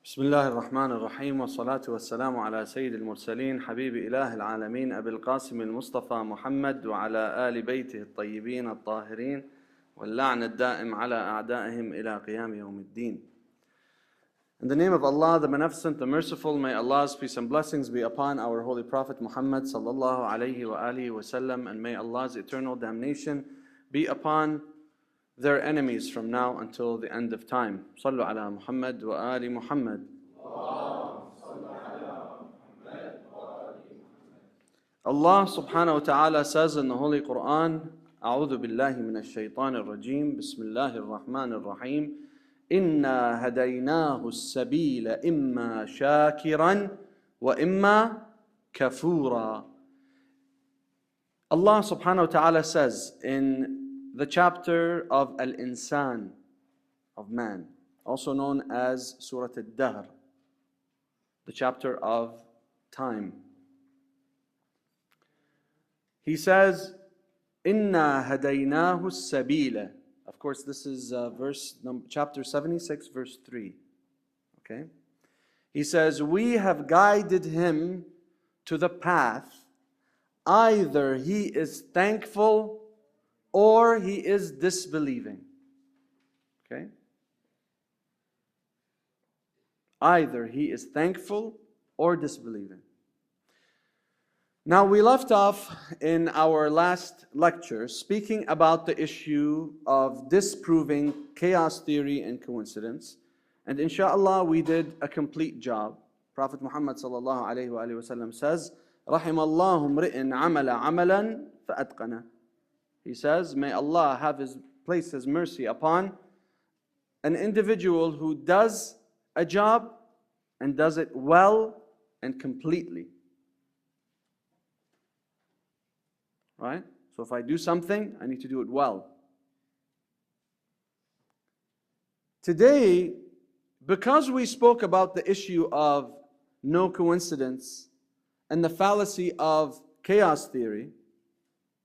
بسم الله الرحمن الرحيم والصلاة والسلام على سيد المرسلين حبيب إله العالمين أبي القاسم المصطفى محمد وعلى آل بيته الطيبين الطاهرين واللعن الدائم على أعدائهم إلى قيام يوم الدين. In the name of Allah, the Beneficent, the Merciful, may Allah's peace and blessings be upon our Holy Prophet Muhammad sallallahu alayhi wa alihi wa sallam, and may Allah's eternal damnation be upon their enemies from now until the end of time. Sallu ala Muhammad wa ali Muhammad. Allah subhanahu wa ta'ala says in the Holy Quran, A'udhu billahi minash shaitanir rajim, Bismillahir Rahmanir Rahim, Inna hadaynahu as-sabila imma shakiran wa imma kafura. Allah subhanahu wa ta'ala says in the chapter of Al-Insan, of man, also known as Surah Al-Dahr, the chapter of time. He says, Inna hadaynahu as-sabila. Of course, this is chapter 76, verse 3. Okay? He says, we have guided him to the path. Either he is thankful or he is disbelieving. Okay? Either he is thankful or disbelieving. Now, we left off in our last lecture speaking about the issue of disproving chaos theory and coincidence. And inshallah, we did a complete job. Prophet Muhammad sallallahu alayhi wa sallam says, رَحِمَ اللَّهُ امْرِئٍ عَمَلَ عَمَلًا فَأَتْقَنَهُ. He says, may Allah place His mercy upon an individual who does a job and does it well and completely. Right? So if I do something, I need to do it well. Today, because we spoke about the issue of no coincidence and the fallacy of chaos theory,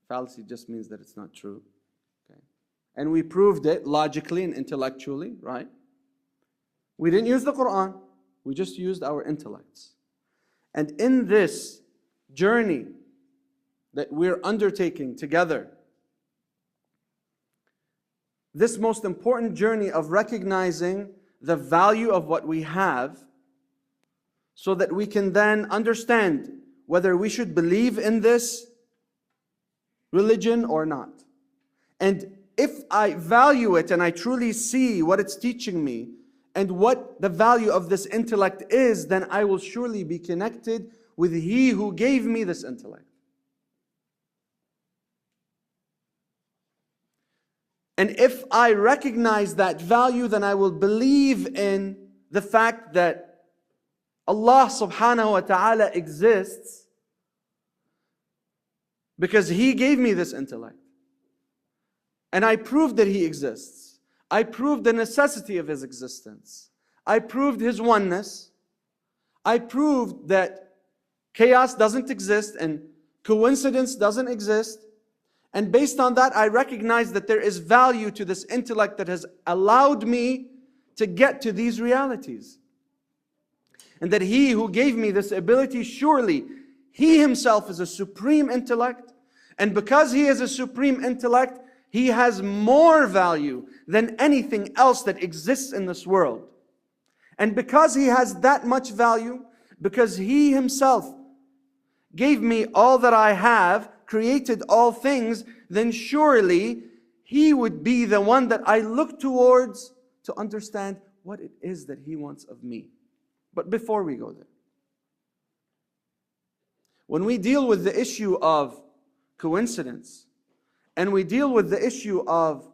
fallacy just means that it's not true. Okay? And we proved it logically and intellectually, right? We didn't use the Quran, we just used our intellects. And in this journey that we're undertaking together, this most important journey of recognizing the value of what we have, so that we can then understand whether we should believe in this religion or not. And if I value it and I truly see what it's teaching me and what the value of this intellect is, then I will surely be connected with He who gave me this intellect. And if I recognize that value, then I will believe in the fact that Allah subhanahu wa ta'ala exists because He gave me this intellect. And I proved that He exists. I proved the necessity of His existence. I proved His oneness. I proved that chaos doesn't exist and coincidence doesn't exist. And based on that, I recognize that there is value to this intellect that has allowed me to get to these realities. And that He who gave me this ability, surely He Himself is a supreme intellect. And because He is a supreme intellect, He has more value than anything else that exists in this world. And because He has that much value, because He Himself gave me all that I have, created all things, then surely He would be the one that I look towards to understand what it is that He wants of me. But before we go there, when we deal with the issue of coincidence and we deal with the issue of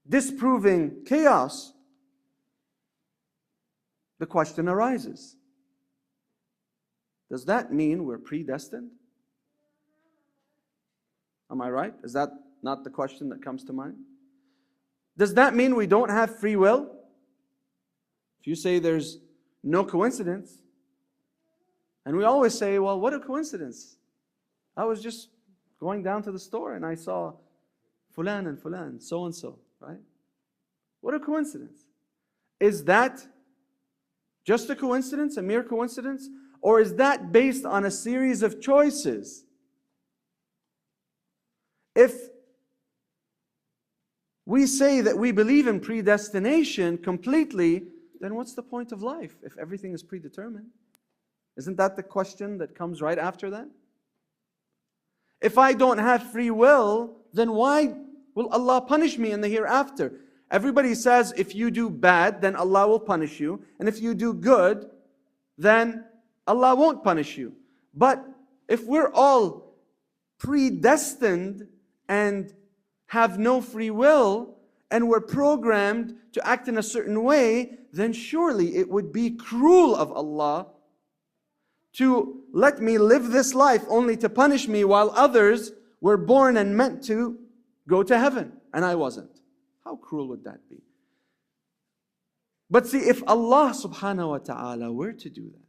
disproving chaos, the question arises, does that mean we're predestined? Am I right? Is that not the question that comes to mind? Does that mean we don't have free will? If you say there's no coincidence, and we always say, well, what a coincidence. I was just going down to the store and I saw fulan and fulan, so and so, right? What a coincidence. Is that Just a coincidence, a mere coincidence? Or is that based on a series of choices? If we say that we believe in predestination completely, then what's the point of life if everything is predetermined? Isn't that the question that comes right after that? If I don't have free will, then why will Allah punish me in the hereafter? Everybody says if you do bad, then Allah will punish you. And if you do good, then Allah won't punish you. But if we're all predestined and have no free will, and we're programmed to act in a certain way, then surely it would be cruel of Allah to let me live this life only to punish me while others were born and meant to go to heaven, and I wasn't. How cruel would that be? But see, if Allah subhanahu wa ta'ala were to do that,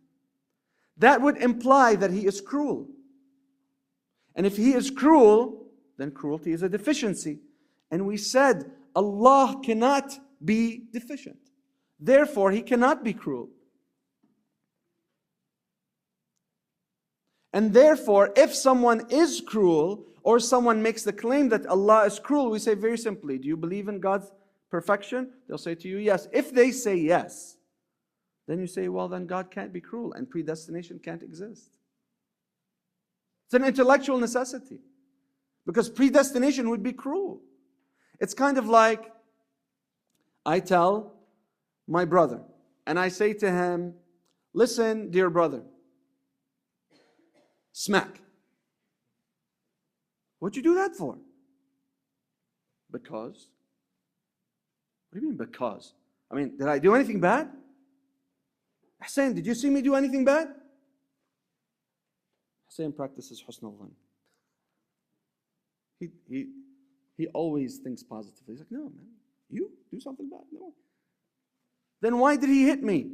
that would imply that He is cruel. And if He is cruel, then cruelty is a deficiency. And we said Allah cannot be deficient. Therefore, He cannot be cruel. And therefore, if someone is cruel, or someone makes the claim that Allah is cruel, we say very simply, do you believe in God's perfection? They'll say to you, yes. If they say yes, then you say, well, then God can't be cruel and predestination can't exist. It's an intellectual necessity. Because predestination would be cruel. It's kind of like I tell my brother and I say to him, listen, dear brother, smack. What'd you do that for? Because. What do you mean because? I mean, did I do anything bad? Hussein, did you see me do anything bad? Hussein practices husn al-dhan. He always thinks positively. He's like, no, man, you do something bad? No. Then why did he hit me?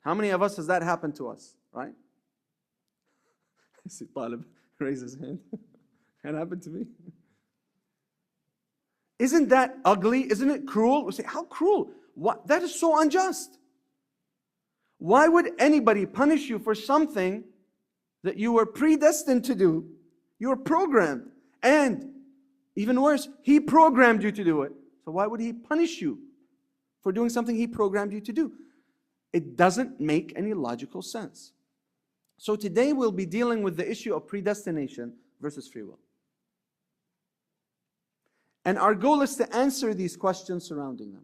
How many of us has that happened to us, right? I see Talib raise his hand. That happened to me. Isn't that ugly? Isn't it cruel? We say, how cruel? What? That is so unjust. Why would anybody punish you for something that you were predestined to do? You were programmed. And even worse, He programmed you to do it. So why would He punish you for doing something He programmed you to do? It doesn't make any logical sense. So today we'll be dealing with the issue of predestination versus free will. And our goal is to answer these questions surrounding them.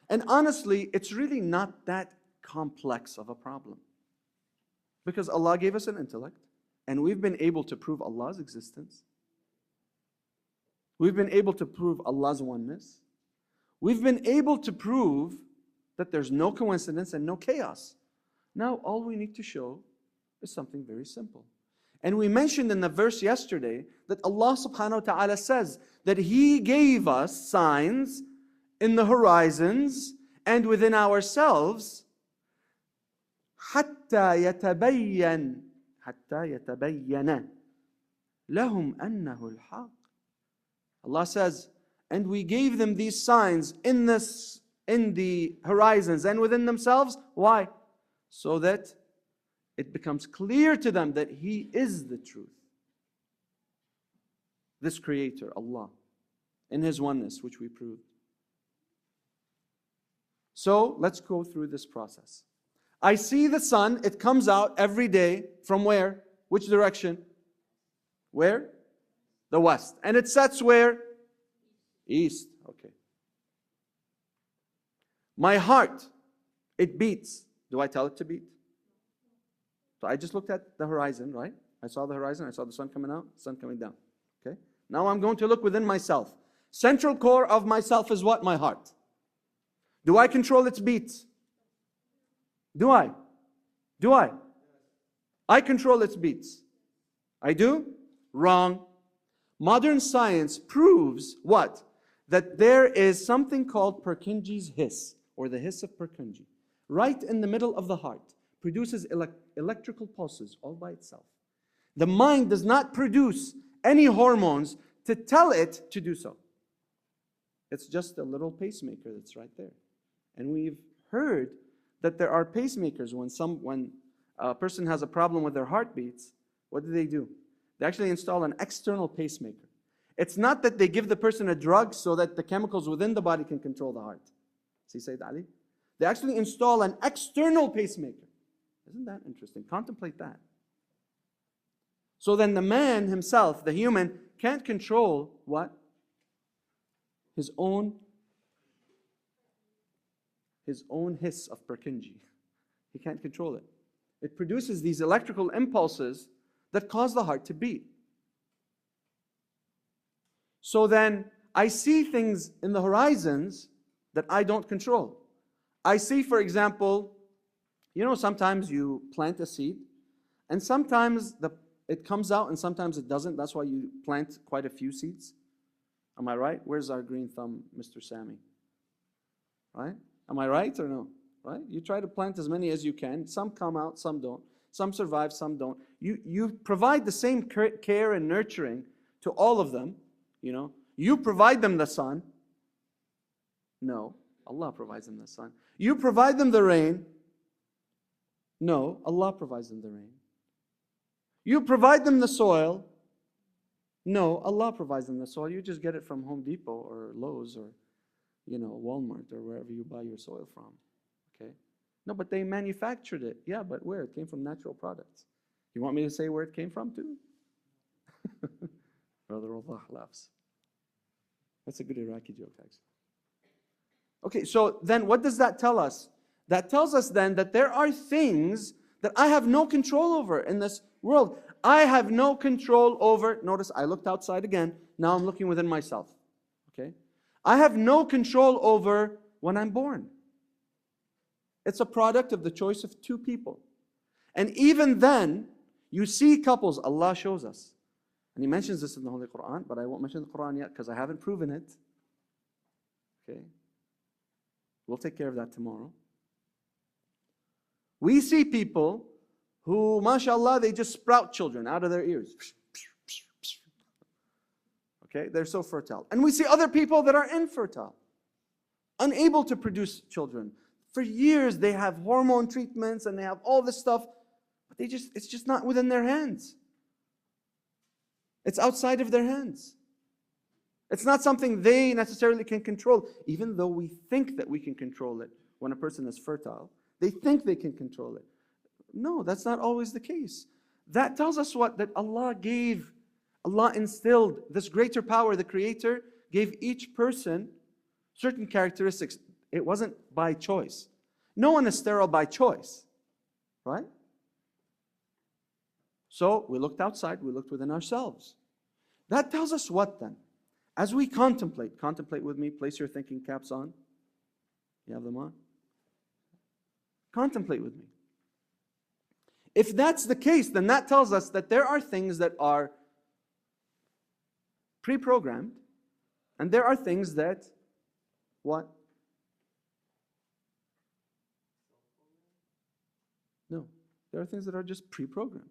And honestly, it's really not that complex of a problem. Because Allah gave us an intellect, and we've been able to prove Allah's existence. We've been able to prove Allah's oneness. We've been able to prove that there's no coincidence and no chaos. Now, all we need to show is something very simple. And we mentioned in the verse yesterday that Allah subhanahu wa ta'ala says that He gave us signs in the horizons and within ourselves حتى يتبين لهم أنه الحق. Allah says, and we gave them these signs in the horizons and within themselves. Why? So that it becomes clear to them that He is the truth. This Creator, Allah, in His oneness, which we proved. So let's go through this process. I see the sun, it comes out every day from where? Which direction? Where? The west. And it sets where? East. Okay. My heart, it beats. Do I tell it to beat? So I just looked at the horizon, right? I saw the horizon, I saw the sun coming out, sun coming down. Okay? Now I'm going to look within myself. Central core of myself is what? My heart. Do I control its beats? Do I? Do I? I control its beats. I do? Wrong. Modern science proves what? That there is something called Purkinje's hiss, or the hiss of Purkinje. Right in the middle of the heart, produces electrical pulses all by itself. The mind does not produce any hormones to tell it to do so. It's just a little pacemaker that's right there. And we've heard that there are pacemakers when a person has a problem with their heartbeats. What do? They actually install an external pacemaker. It's not that they give the person a drug so that the chemicals within the body can control the heart. See, Sayyid Ali? They actually install an external pacemaker. Isn't that interesting? Contemplate that. So then the man himself, the human, can't control what? His own hiss of Purkinje. He can't control it. It produces these electrical impulses that cause the heart to beat. So then I see things in the horizons that I don't control. I see, for example, sometimes you plant a seed, and sometimes it comes out and sometimes it doesn't. That's why you plant quite a few seeds. Am I right? Where's our green thumb, Mr. Sammy? Right? Am I right or no? Right? You try to plant as many as you can. Some come out, some don't. Some survive, some don't. You provide the same care and nurturing to all of them. You provide them the sun. No, Allah provides them the sun. You provide them the rain. No, Allah provides them the rain. You provide them the soil. No, Allah provides them the soil. You just get it from Home Depot or Lowe's or Walmart or wherever you buy your soil from. Okay? No, but they manufactured it. Yeah, but where? It came from natural products. You want me to say where it came from too? Brother Allah laughs. That's a good Iraqi joke, actually. Okay, so then what does that tell us? That tells us then that there are things that I have no control over in this world. I have no control over, notice I looked outside again, now I'm looking within myself. Okay? I have no control over when I'm born. It's a product of the choice of two people. And even then, you see couples, Allah shows us. And He mentions this in the Holy Quran, but I won't mention the Quran yet because I haven't proven it. Okay? We'll take care of that tomorrow. We see people who, mashallah, they just sprout children out of their ears. Okay? They're so fertile. And we see other people that are infertile, unable to produce children. For years, they have hormone treatments and they have all this stuff, but it's just not within their hands. It's outside of their hands. It's not something they necessarily can control, even though we think that we can control it when a person is fertile. They think they can control it. No, that's not always the case. That tells us what? That Allah instilled this greater power. The Creator gave each person certain characteristics. It wasn't by choice. No one is sterile by choice, right? So we looked outside, we looked within ourselves. That tells us what then? As we contemplate with me, place your thinking caps on. You have them on? Contemplate with me. If that's the case, then that tells us that there are things that are pre-programmed, and there are things that, what? No, there are things that are just pre-programmed.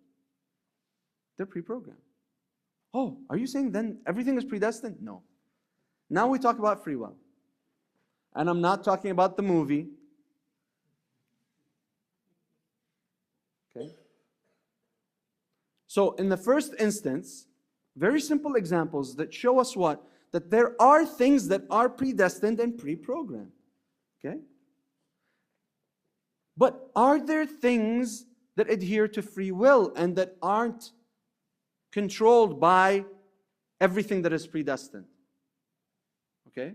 They're pre-programmed. Oh, are you saying then everything is predestined? No. Now we talk about free will. And I'm not talking about the movie. Okay? So in the first instance, very simple examples that show us what? That there are things that are predestined and pre-programmed. Okay? But are there things that adhere to free will and that aren't controlled by everything that is predestined? Okay?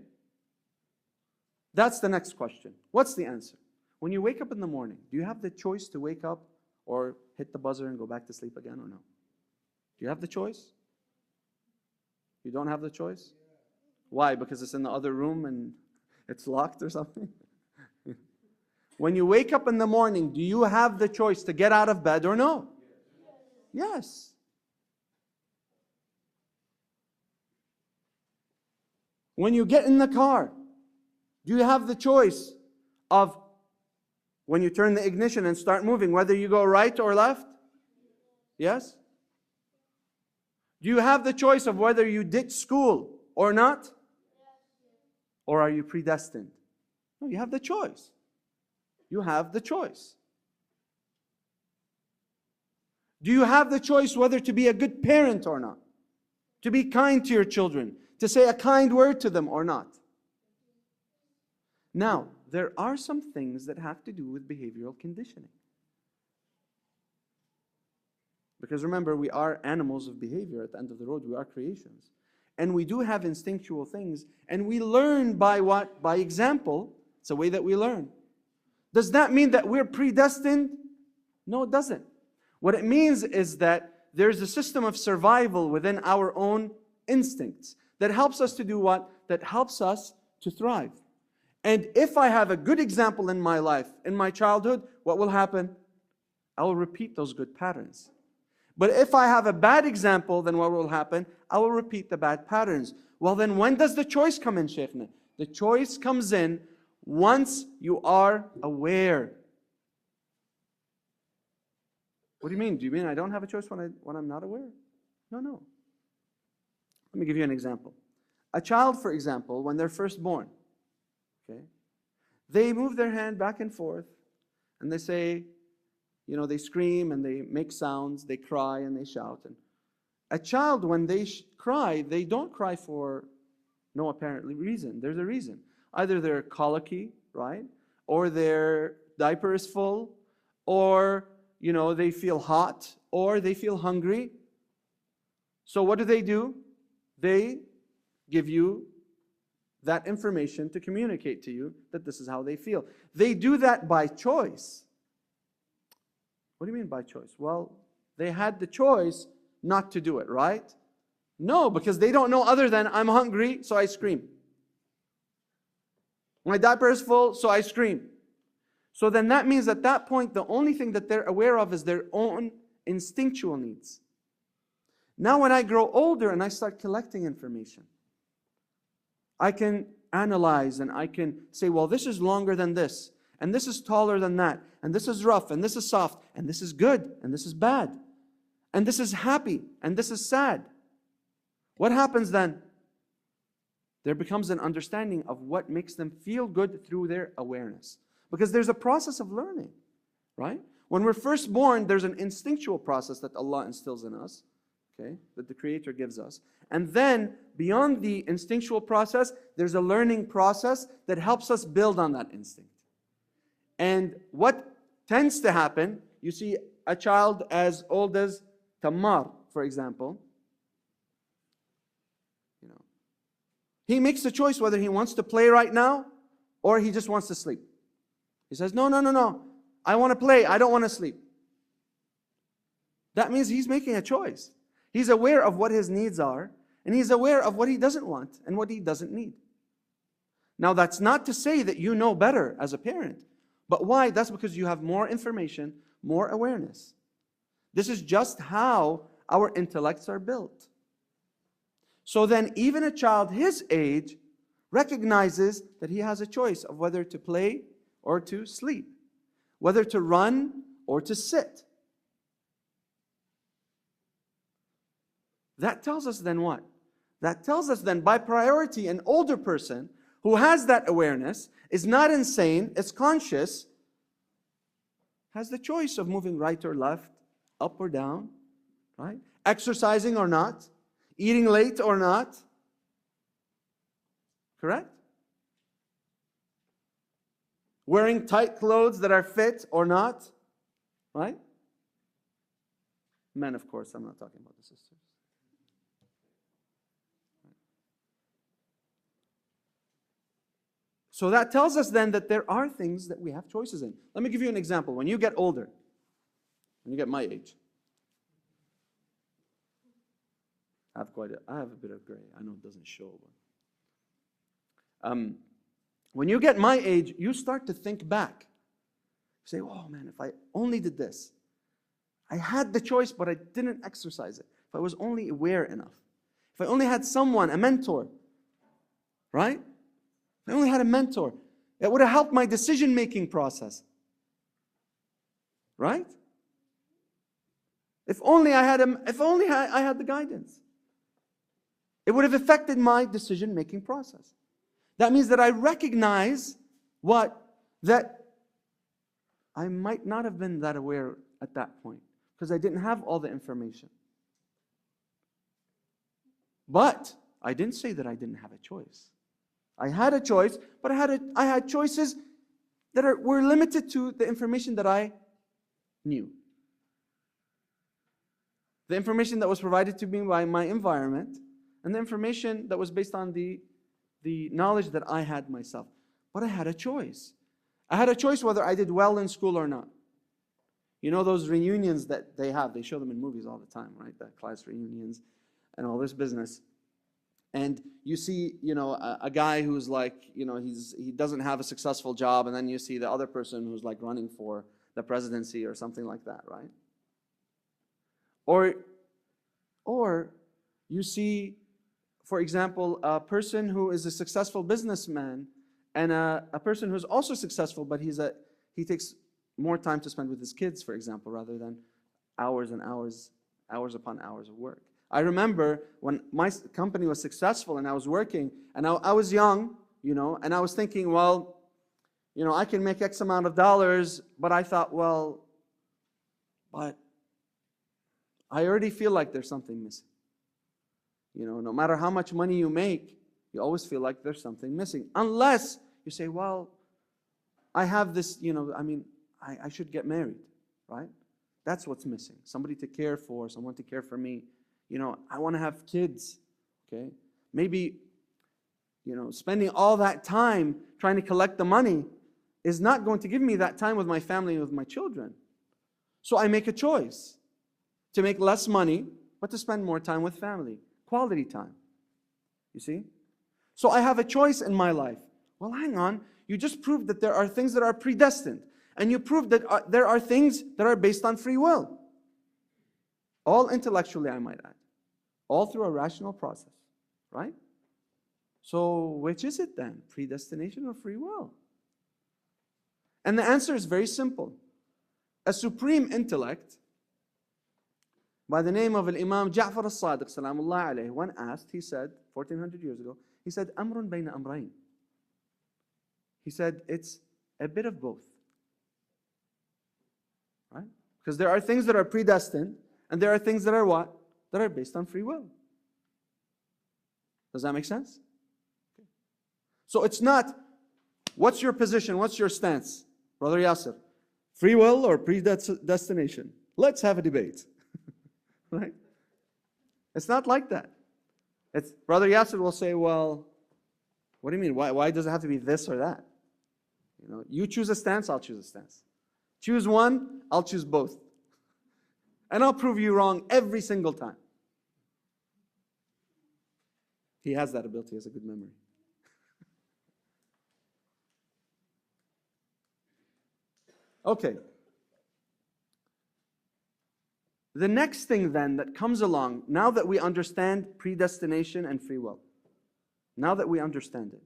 That's the next question. What's the answer? When you wake up in the morning, do you have the choice to wake up or hit the buzzer and go back to sleep again or no? Do you have the choice? You don't have the choice? Why? Because it's in the other room and it's locked or something? When you wake up in the morning, do you have the choice to get out of bed or no? Yes. When you get in the car, do you have the choice of, when you turn the ignition and start moving, whether you go right or left? Yes? Do you have the choice of whether you ditch school or not? Or are you predestined? No, you have the choice. You have the choice. Do you have the choice whether to be a good parent or not? To be kind to your children? To say a kind word to them or not? Now, there are some things that have to do with behavioral conditioning. Because remember, we are animals of behavior at the end of the road. We are creations. And we do have instinctual things. And we learn by what? By example. It's a way that we learn. Does that mean that we're predestined? No, it doesn't. What it means is that there's a system of survival within our own instincts that helps us to do what? That helps us to thrive. And if I have a good example in my life, in my childhood, what will happen? I will repeat those good patterns. But if I have a bad example, then what will happen? I will repeat the bad patterns. Well, then when does the choice come in, Shaykhna? The choice comes in once you are aware. What do you mean? Do you mean I don't have a choice when I'm not aware? No. Let me give you an example. A child, for example, when they're first born, okay, they move their hand back and forth, and they say, they scream and they make sounds, they cry and they shout. And a child, when they cry, they don't cry for no apparent reason. There's a reason. Either they're colicky, right? Or their diaper is full, or, they feel hot, or they feel hungry. So what do? They give you that information to communicate to you that this is how they feel. They do that by choice. What do you mean by choice? Well, they had the choice not to do it, right? No, because they don't know other than I'm hungry, so I scream. My diaper is full, so I scream. So then that means at that point, the only thing that they're aware of is their own instinctual needs. Now when I grow older and I start collecting information, I can analyze and I can say, well, this is longer than this, and this is taller than that, and this is rough, and this is soft, and this is good, and this is bad, and this is happy, and this is sad. What happens then? There becomes an understanding of what makes them feel good through their awareness. Because there's a process of learning, right? When we're first born, there's an instinctual process that Allah instills in us, okay, that the Creator gives us. And then, beyond the instinctual process, there's a learning process that helps us build on that instinct. And what tends to happen, you see a child as old as Tammar, for example, he makes the choice whether he wants to play right now or he just wants to sleep. He says, no, I want to play, I don't want to sleep. That means he's making a choice. He's aware of what his needs are, and he's aware of what he doesn't want and what he doesn't need. Now, that's not to say that you know better as a parent. But why? That's because you have more information, more awareness. This is just how our intellects are built. So then even a child his age recognizes that he has a choice of whether to play or to sleep, whether to run or to sit. That tells us then what? That tells us then by priority an older person who has that awareness, is not insane, is conscious, has the choice of moving right or left, up or down, right? Exercising or not, eating late or not. Correct? Wearing tight clothes that are fit or not, right? Men, of course, I'm not talking about the sisters. So that tells us then that there are things that we have choices in. Let me give you an example. When you get older, when you get my age, I have a bit of gray. I know it doesn't show. But, when you get my age, you start to think back. You say, oh man, if I only did this. I had the choice, but I didn't exercise it. If I was only aware enough. If I only had someone, a mentor, right? If I only had a mentor, it would have helped my decision-making process. Right? If only I had the guidance. It would have affected my decision-making process. That means that I recognize what? That I might not have been that aware at that point because I didn't have all the information. But I didn't say that I didn't have a choice. I had a choice, but I had choices that were limited to the information that I knew. The information that was provided to me by my environment, and the information that was based on the knowledge that I had myself. But I had a choice. I had a choice whether I did well in school or not. You know those reunions that they have, they show them in movies all the time, right? The class reunions and all this business. And you see, a guy who's like, he doesn't have a successful job, and then you see the other person who's like running for the presidency or something like that, right? Or you see, for example, a person who is a successful businessman and a person who's also successful, but he takes more time to spend with his kids, for example, rather than hours and hours upon hours of work. I remember when my company was successful and I was working, and I was young, and I was thinking, well, I can make X amount of dollars, but I thought, well, but I already feel like there's something missing. No matter how much money you make, you always feel like there's something missing. Unless you say, well, I have this, I should get married, right? That's what's missing. Somebody to care for, someone to care for me. I want to have kids, okay? Maybe, spending all that time trying to collect the money is not going to give me that time with my family and with my children. So I make a choice to make less money, but to spend more time with family. Quality time. You see? So I have a choice in my life. Well, hang on. You just proved that there are things that are predestined. And you proved that there are things that are based on free will. All intellectually, I might add. All through a rational process. Right? So which is it then? Predestination or free will? And the answer is very simple. A supreme intellect by the name of Imam Ja'far al-Sadiq, salamullah alayhi, when asked, he said, 1400 years ago, he said, Amrun bayna amrayn. He said, it's a bit of both. Right? Because there are things that are predestined, and there are things that are what? That are based on free will. Does that make sense? Okay. So it's not, what's your position, what's your stance, Brother Yasser? Free will or predestination? Let's have a debate. Right? It's not like that. Brother Yasser will say, well, what do you mean? Why does it have to be this or that? You choose a stance, I'll choose a stance. Choose one, I'll choose both. And I'll prove you wrong every single time. He has that ability, he has a good memory. Okay. The next thing then that comes along, now that we understand predestination and free will, now that we understand it,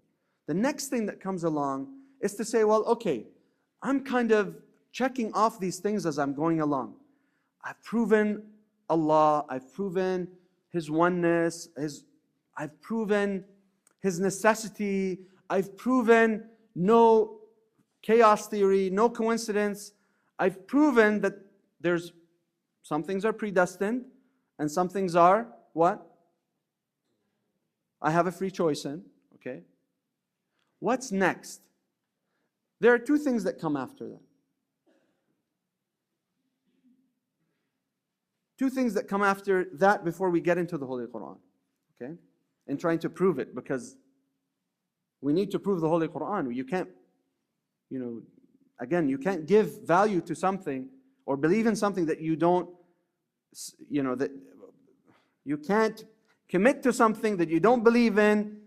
the next thing that comes along is to say, well, okay, I'm kind of checking off these things as I'm going along. I've proven Allah, I've proven His oneness, I've proven His necessity, I've proven no chaos theory, no coincidence. I've proven that some things are predestined and some things are what? I have a free choice in, okay? What's next? There are two things that come after that. Two things that come after that before we get into the Holy Quran, okay? And trying to prove it, because we need to prove the Holy Quran. You can't, again, you can't give value to something or believe in something that you don't, that you can't commit to something that you don't believe in,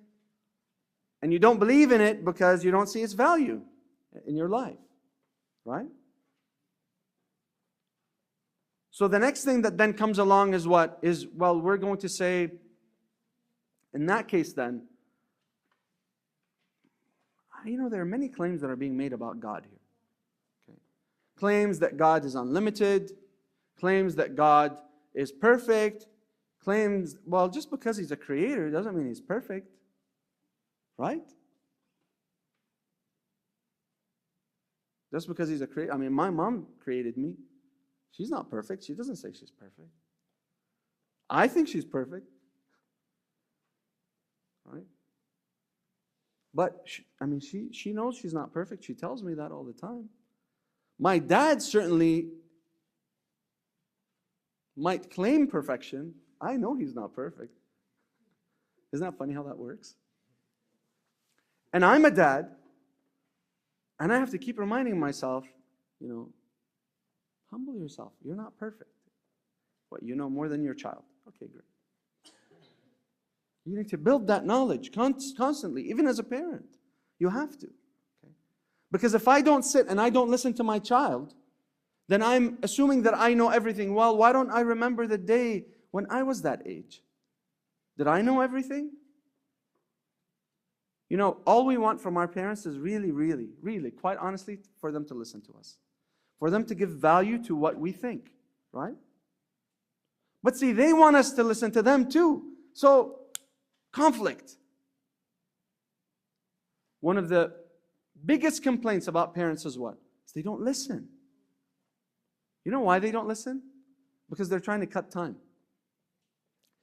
and you don't believe in it because you don't see its value in your life, right? So the next thing that then comes along is what? Well, we're going to say, in that case then, there are many claims that are being made about God here. Okay. Claims that God is unlimited, claims that God is perfect, claims, well, just because He's a creator doesn't mean He's perfect, right? Just because he's a creator. I mean, my mom created me. She's not perfect. She doesn't say she's perfect. I think she's perfect. Right? But, she knows she's not perfect. She tells me that all the time. My dad certainly might claim perfection. I know he's not perfect. Isn't that funny how that works? And I'm a dad, and I have to keep reminding myself, humble yourself. You're not perfect. What, you know more than your child? Okay, great. You need to build that knowledge constantly, even as a parent. You have to. Okay? Because if I don't sit and I don't listen to my child, then I'm assuming that I know everything. Well, why don't I remember the day when I was that age? Did I know everything? All we want from our parents is really, really, really, quite honestly, for them to listen to us. For them to give value to what we think, right? But see, they want us to listen to them too. So, conflict. One of the biggest complaints about parents is what? Is they don't listen. You know why they don't listen? Because they're trying to cut time.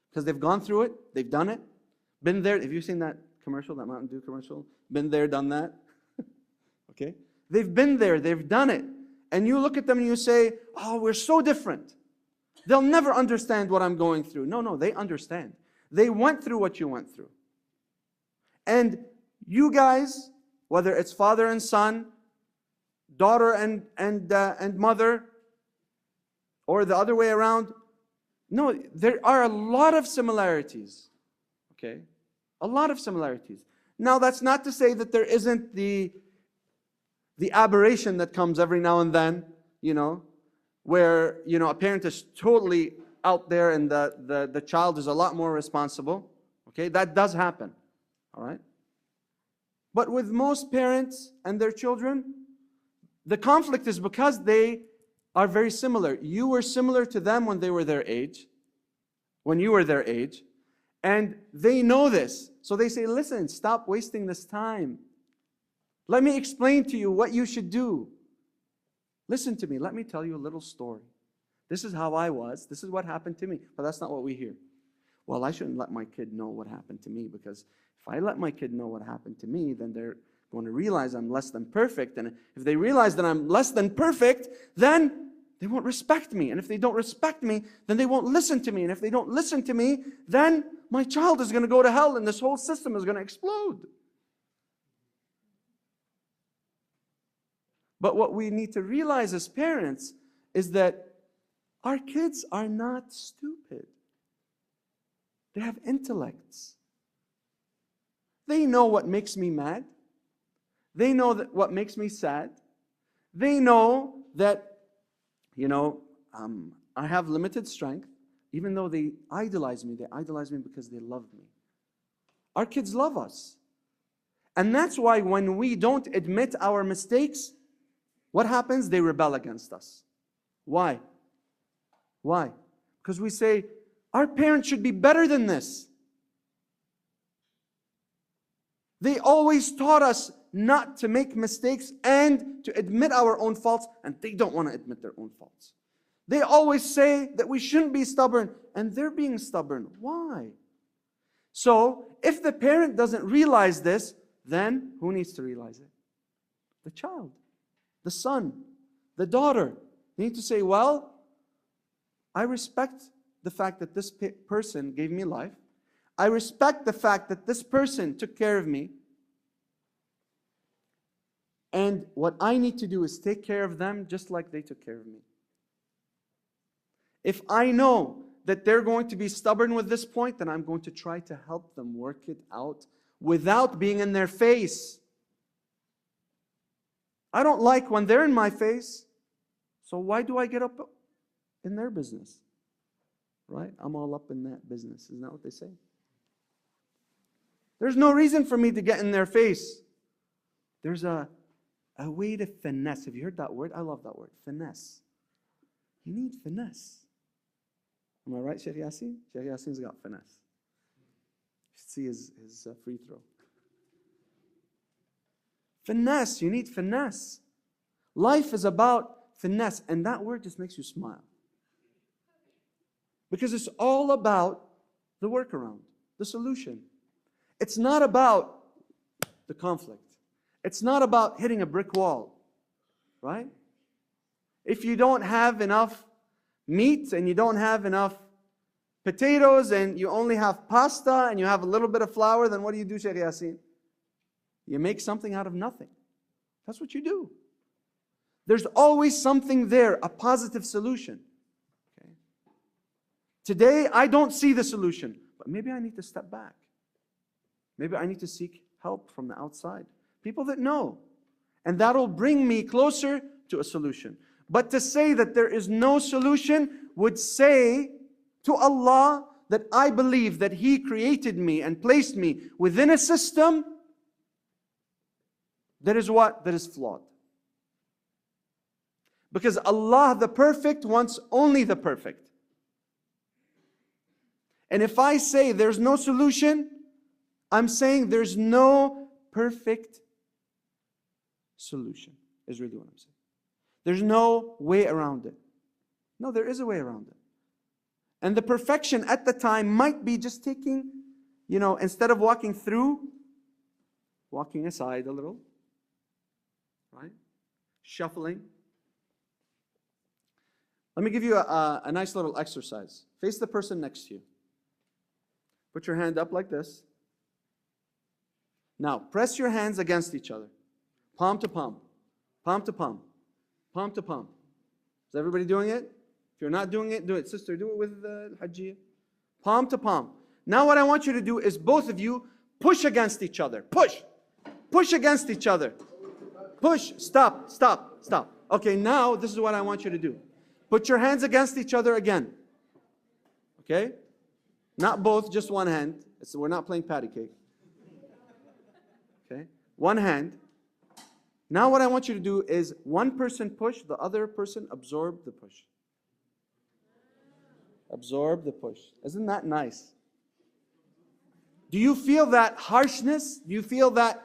Because they've gone through it, they've done it, been there. Have you seen that commercial, that Mountain Dew commercial? Been there, done that. Okay? They've been there, they've done it. And you look at them and you say, oh, we're so different. They'll never understand what I'm going through. No, they understand. They went through what you went through. And you guys, whether it's father and son, daughter and mother, or the other way around, no, there are a lot of similarities. Okay? A lot of similarities. Now, that's not to say that there isn't the aberration that comes every now and then, where, a parent is totally out there and the child is a lot more responsible. Okay, that does happen. All right? But with most parents and their children, the conflict is because they are very similar. You were similar to them when they were their age, when you were their age, and they know this. So they say, listen, stop wasting this time. Let me explain to you what you should do. Listen to me. Let me tell you a little story. This is how I was. This is what happened to me. But that's not what we hear. Well, I shouldn't let my kid know what happened to me, because if I let my kid know what happened to me, then they're going to realize I'm less than perfect. And if they realize that I'm less than perfect, then they won't respect me. And if they don't respect me, then they won't listen to me. And if they don't listen to me, then my child is going to go to hell and this whole system is going to explode. But what we need to realize as parents is that our kids are not stupid. They have intellects. They know what makes me mad. They know that what makes me sad. They know that, I have limited strength. Even though they idolize me because they love me. Our kids love us. And that's why when we don't admit our mistakes, what happens? They rebel against us. Why? Why? Because we say, our parents should be better than this. They always taught us not to make mistakes and to admit our own faults, and they don't want to admit their own faults. They always say that we shouldn't be stubborn, and they're being stubborn. Why? So, if the parent doesn't realize this, then who needs to realize it? The child, the son, the daughter. They need to say, well, I respect the fact that this person gave me life. I respect the fact that this person took care of me. And what I need to do is take care of them just like they took care of me. If I know that they're going to be stubborn with this point, then I'm going to try to help them work it out without being in their face. I don't like when they're in my face, so why do I get up in their business? Right? I'm all up in that business. Isn't that what they say? There's no reason for me to get in their face. There's a way to finesse. Have you heard that word? I love that word. Finesse. You need finesse. Am I right, Sheikh Yasin? Sheikh Yasin's got finesse. You should see his free throw. Finesse. You need finesse. Life is about finesse, and that word just makes you smile. Because it's all about the workaround, the solution. It's not about the conflict. It's not about hitting a brick wall, right? If you don't have enough meat and you don't have enough potatoes and you only have pasta and you have a little bit of flour, then what do you do, Sheikh Yasin? You make something out of nothing. That's what you do. There's always something there, a positive solution. Okay? Today, I don't see the solution, but maybe I need to step back. Maybe I need to seek help from the outside. People that know. And that'll bring me closer to a solution. But to say that there is no solution would say to Allah that I believe that He created me and placed me within a system that is what? That is flawed. Because Allah, the perfect, wants only the perfect. And if I say there's no solution, I'm saying there's no perfect solution, is really what I'm saying. There's no way around it. No, there is a way around it. And the perfection at the time might be just taking, instead of walking through, walking aside a little, right? Shuffling. Let me give you a nice little exercise. Face the person next to you. Put your hand up like this. Now, press your hands against each other. Palm to palm. Palm to palm. Palm to palm. Is everybody doing it? If you're not doing it, do it. Sister, do it with the Hajjiyah. Palm to palm. Now what I want you to do is both of you push against each other. Push. Push against each other. Push. Stop. Stop. Stop. Okay, now this is what I want you to do. Put your hands against each other again. Okay? Not both, just one hand. We're not playing patty cake. Okay? One hand. Now what I want you to do is one person push, the other person absorb the push. Absorb the push. Isn't that nice? Do you feel that harshness? Do you feel that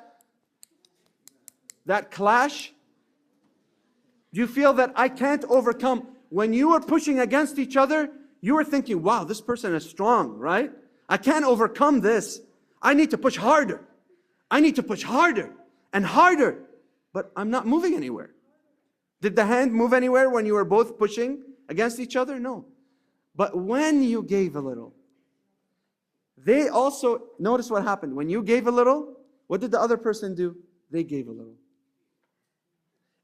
clash? Do you feel that I can't overcome? When you were pushing against each other, you were thinking, wow, this person is strong, right? I can't overcome this. I need to push harder. I need to push harder and harder. But I'm not moving anywhere. Did the hand move anywhere when you were both pushing against each other? No. But when you gave a little, they also, notice what happened. When you gave a little, what did the other person do? They gave a little.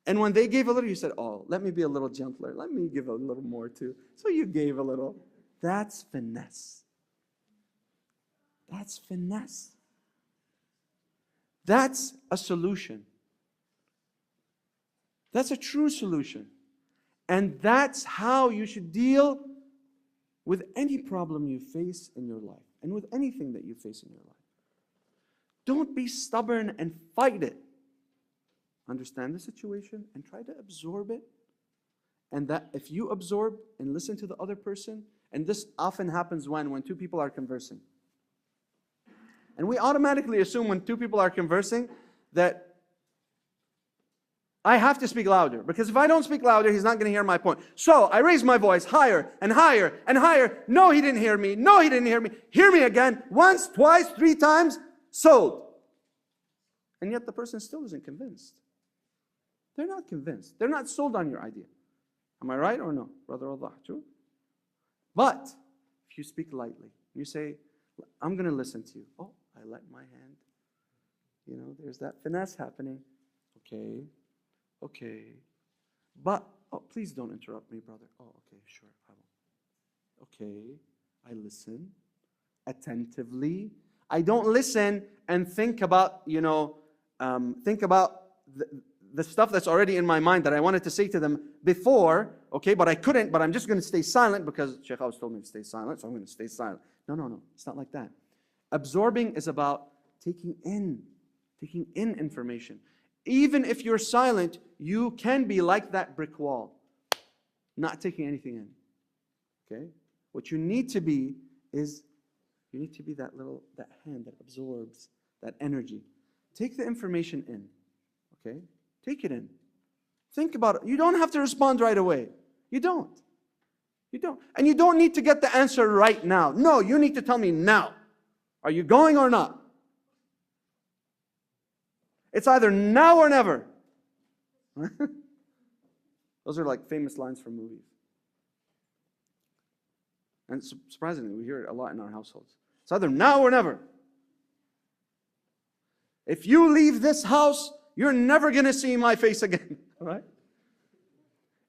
And when they gave a little, you said, oh, let me be a little gentler. Let me give a little more too. So you gave a little. That's finesse. That's finesse. That's a solution. That's a true solution. And that's how you should deal with any problem you face in your life and with anything that you face in your life. Don't be stubborn and fight it. Understand the situation and try to absorb it. And that if you absorb and listen to the other person, and this often happens when two people are conversing. And we automatically assume when two people are conversing that I have to speak louder, because if I don't speak louder, he's not going to hear my point. So I raise my voice higher and higher and higher. No, he didn't hear me. No, he didn't hear me. Hear me again. Once, twice, 3 times. Sold. And yet the person still isn't convinced. They're not convinced. They're not sold on your idea. Am I right or no? Brother Allah, true? But if you speak lightly, you say, I'm going to listen to you. Oh, I let my hand. There's that finesse happening. Okay. But, please don't interrupt me, brother. Oh, okay, sure, I will. Okay, I listen attentively. I don't listen and think about, the stuff that's already in my mind that I wanted to say to them before, okay, but I couldn't, but I'm just going to stay silent because Sheikh Aous told me to stay silent, so I'm going to stay silent. No. It's not like that. Absorbing is about taking in information. Even if you're silent, you can be like that brick wall, not taking anything in. Okay? What you need to be is, you need to be that hand that absorbs that energy. Take the information in. Okay? Take it in. Think about it. You don't have to respond right away. You don't. You don't. And you don't need to get the answer right now. No, you need to tell me now. Are you going or not? It's either now or never. Those are like famous lines from movies. And surprisingly, we hear it a lot in our households. It's either now or never. If you leave this house, you're never going to see my face again. All right?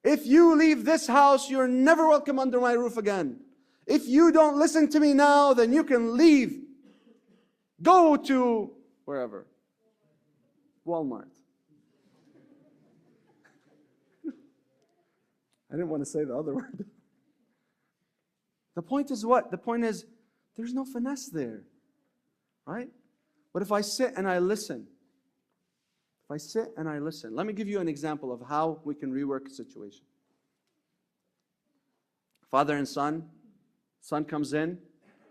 If you leave this house, you're never welcome under my roof again. If you don't listen to me now, then you can leave. Go to wherever. Walmart. I didn't want to say the other word. The point is what? The point is, there's no finesse there. Right? But if I sit and I listen, let me give you an example of how we can rework a situation. Father and son. Son comes in.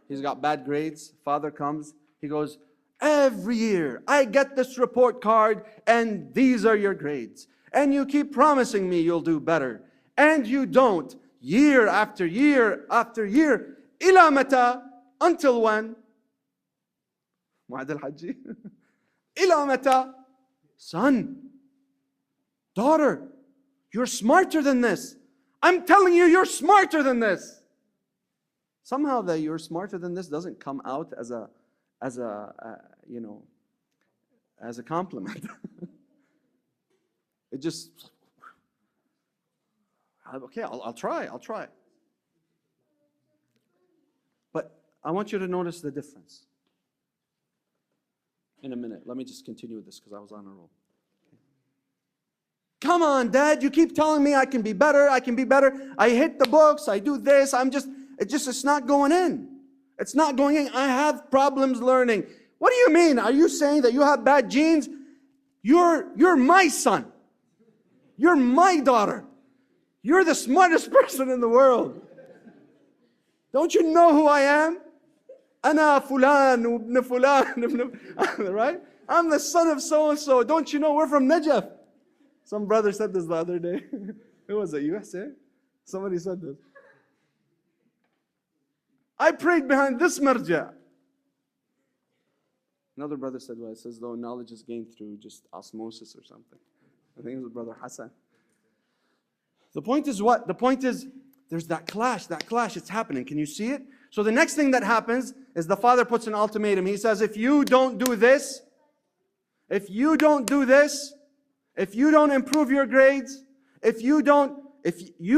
He's got bad grades. Father comes. He goes, every year I get this report card and these are your grades. And you keep promising me you'll do better. And you don't. Year after year after year. إلى متى? Until when? Mu'ad al-Hajji. إلى متى? Son, daughter, you're smarter than this. I'm telling you, you're smarter than this. Somehow that you're smarter than this doesn't come out as a compliment. It just, okay, I'll try. But I want you to notice the difference. In a minute, let me just continue with this because I was on a roll. Okay. Come on, Dad, you keep telling me I can be better. I hit the books, I do this, it's not going in. It's not going in. I have problems learning. What do you mean? Are you saying that you have bad genes? You're my son. You're my daughter. You're the smartest person in the world. Don't you know who I am? Ana fulan ibn fulan, right? I'm the son of so-and-so. Don't you know we're from Najaf? Some brother said this the other day. Who was it? USA? Somebody said this. I prayed behind this marja. Another brother said, well, it says though knowledge is gained through just osmosis or something. I think it was Brother Hassan. The point is what? The point is there's that clash, it's happening. Can you see it? So the next thing that happens is the father puts an ultimatum. He says, if you don't do this, if you don't improve your grades, if you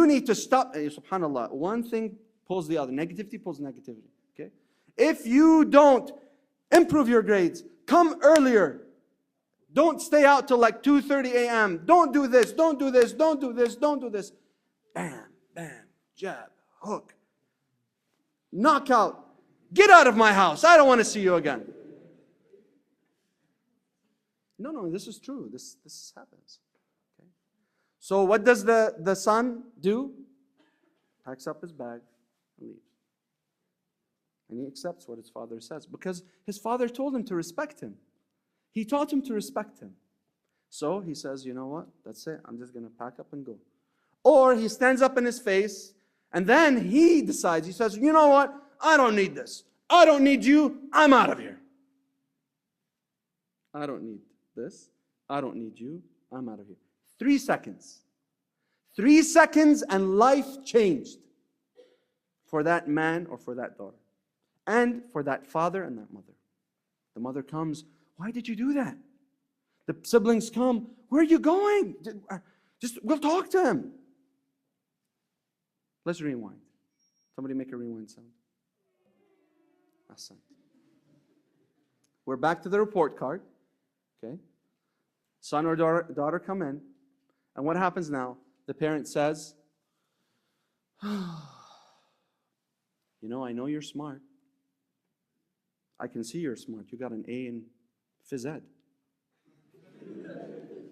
need to stop, subhanAllah, one thing pulls the other. Negativity pulls negativity. Okay? If you don't improve your grades, come earlier. Don't stay out till like 2:30 a.m. Don't do this, don't do this, don't do this, don't do this. Bam, bam, jab, hook. Knockout. Get out of my house. I don't want to see you again. No, this is true. This happens. Okay. So what does the son do? Packs up his bag and leaves. And he accepts what his father says because his father told him to respect him. He taught him to respect him. So he says, you know what? That's it. I'm just going to pack up and go. Or he stands up in his face and then he decides, he says, you know what? I don't need this. I don't need you. I'm out of here. I don't need this. I don't need you. I'm out of here. 3 seconds. 3 seconds and life changed for that man or for that daughter. And for that father and that mother. The mother comes, why did you do that? The siblings come, where are you going? We'll talk to him. Let's rewind. Somebody make a rewind sound. Ahsan. We're back to the report card. Okay. Son or daughter come in. And what happens now? The parent says, you know, I know you're smart. I can see you're smart. You got an A in phys ed.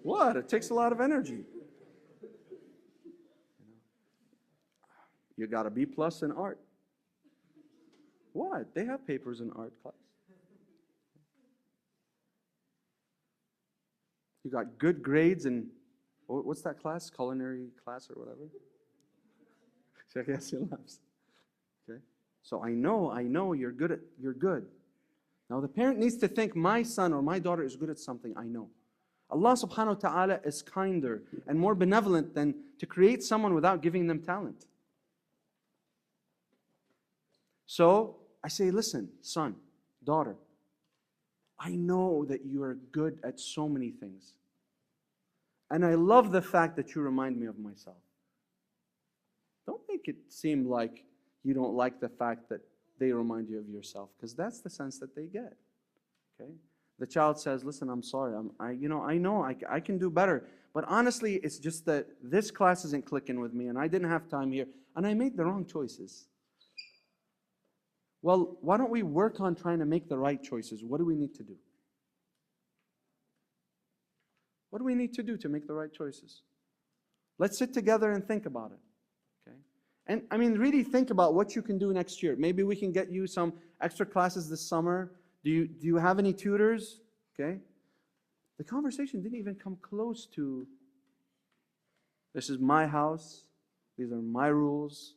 What? It takes a lot of energy. You got a B+ in art. What? They have papers in art class. You got good grades in What's that class? Culinary class or whatever? Sheikh Yasin laughs. Okay? So I know you're good. Now the parent needs to think, my son or my daughter is good at something, I know. Allah subhanahu wa ta'ala is kinder and more benevolent than to create someone without giving them talent. So I say, listen, son, daughter, I know that you are good at so many things. And I love the fact that you remind me of myself. Don't make it seem like you don't like the fact that they remind you of yourself, because that's the sense that they get. Okay? The child says, listen, I'm sorry. I know I can do better. But honestly, it's just that this class isn't clicking with me and I didn't have time here and I made the wrong choices. Well, why don't we work on trying to make the right choices? What do we need to do? What do we need to do to make the right choices? Let's sit together and think about it. Okay? And I mean, really think about what you can do next year. Maybe we can get you some extra classes this summer. Do you have any tutors? Okay? The conversation didn't even come close to, this is my house, these are my rules,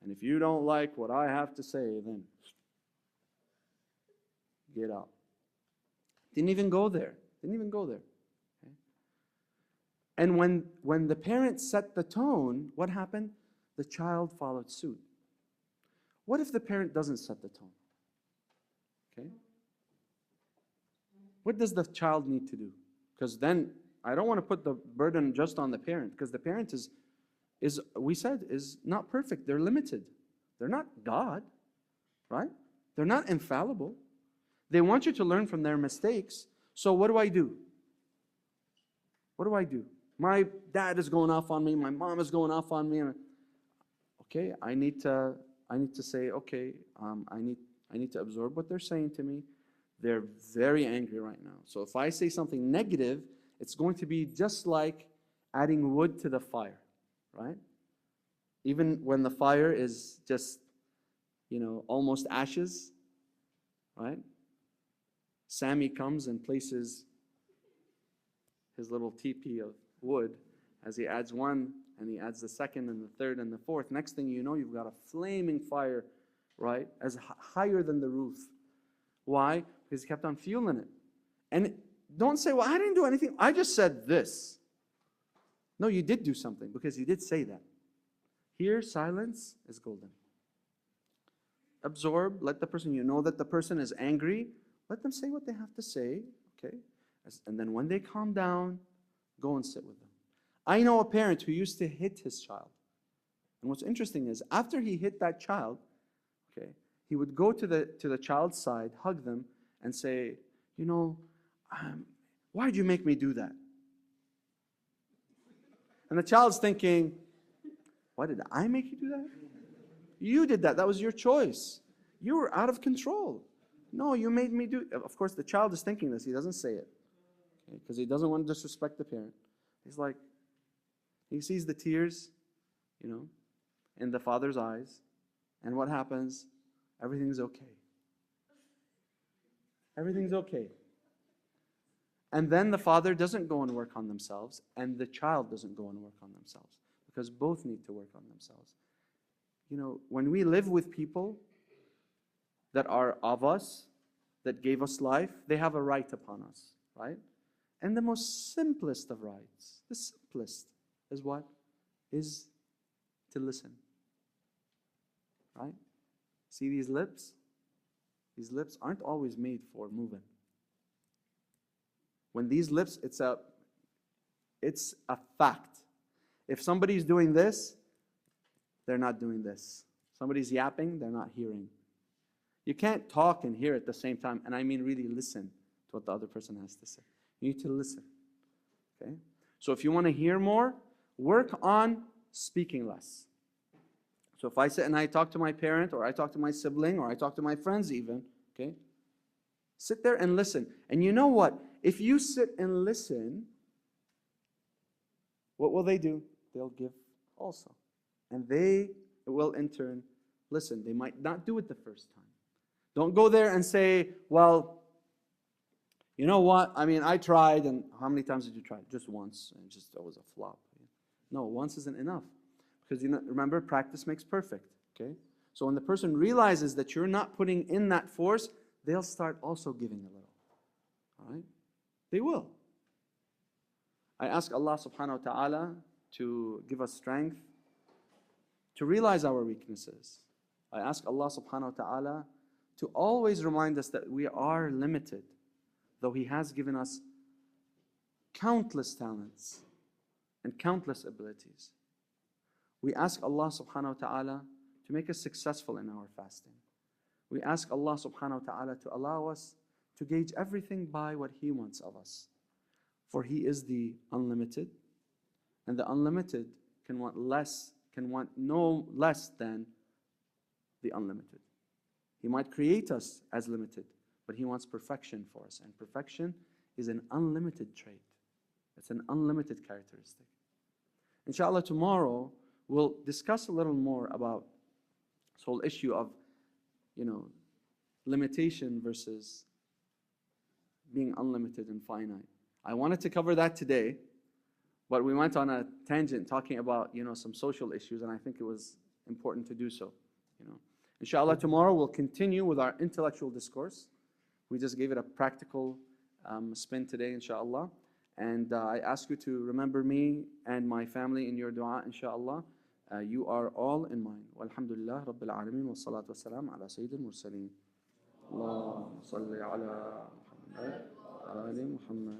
and if you don't like what I have to say, then get out. Didn't even go there. Didn't even go there. Okay? And when the parents set the tone, what happened? The child followed suit. What if the parent doesn't set the tone? Okay? What does the child need to do? Because then I don't want to put the burden just on the parent, because the parent is not perfect. They're limited. They're not God, right? They're not infallible. They want you to learn from their mistakes. So what do I do? What do I do? My dad is going off on me. My mom is going off on me. Okay, I need to say, okay, I need to absorb what they're saying to me. They're very angry right now. So if I say something negative, it's going to be just like adding wood to the fire, right? Even when the fire is just, almost ashes, right? Sammy comes and places his little teepee of wood. As he adds one, and he adds the second and the third and the fourth, next thing you know, you've got a flaming fire, right? As higher than the roof. Why? Because he kept on fueling it. And don't say, well, I didn't do anything. I just said this. No, you did do something, because you did say that. Here, silence is golden. Absorb, let the person, that the person is angry, let them say what they have to say, okay? And then when they calm down, go and sit with them. I know a parent who used to hit his child. And what's interesting is, after he hit that child, okay, he would go to the child's side, hug them, and say, why did you make me do that? And the child's thinking, why did I make you do that? You did that. That was your choice. You were out of control. No, you made me do it. Of course, the child is thinking this. He doesn't say it, because he doesn't want to disrespect the parent. He's like, he sees the tears, in the father's eyes. And what happens? Everything's okay. Everything's okay. And then the father doesn't go and work on themselves, and the child doesn't go and work on themselves, because both need to work on themselves. When we live with people that are of us, that gave us life, they have a right upon us, right? And the most simplest of rights, the simplest, is what? Is to listen, right? See these lips? These lips aren't always made for moving. When these lips, it's a fact. If somebody's doing this, they're not doing this. Somebody's yapping, they're not hearing. You can't talk and hear at the same time, and I mean really listen to what the other person has to say. You need to listen, okay? So if you want to hear more, work on speaking less. So if I sit and I talk to my parent, or I talk to my sibling, or I talk to my friends even, okay? Sit there and listen. And you know what? If you sit and listen, what will they do? They'll give also. And they will in turn listen. They might not do it the first time. Don't go there and say, well, You know what? I mean, I tried, and how many times did you try? Just once, and just it was a flop. No, once isn't enough. Because remember, practice makes perfect. Okay? So when the person realizes that you're not putting in that force, they'll start also giving a little. All right? They will. I ask Allah subhanahu wa ta'ala to give us strength to realize our weaknesses. I ask Allah subhanahu wa ta'ala to always remind us that we are limited, though He has given us countless talents and countless abilities. We ask Allah subhanahu wa ta'ala to make us successful in our fasting. We ask Allah subhanahu wa ta'ala to allow us to gauge everything by what He wants of us. For He is the unlimited, and the unlimited can want no less than the unlimited. He might create us as limited, but He wants perfection for us, and perfection is an unlimited trait. It's an unlimited characteristic. Inshallah, tomorrow we'll discuss a little more about this whole issue of, limitation versus being unlimited and finite. I wanted to cover that today, but we went on a tangent talking about, some social issues, and I think it was important to do so. Inshallah, tomorrow we'll continue with our intellectual discourse. We just gave it a practical spin today, inshallah. And I ask you to remember me and my family in your dua, inshallah. You are all in mine. Walhamdulillah, Rabbil Alameen, wa salatu wa salam ala Sayyidil Mursaleen. Allahumma salli ala Muhammad, ali Muhammad.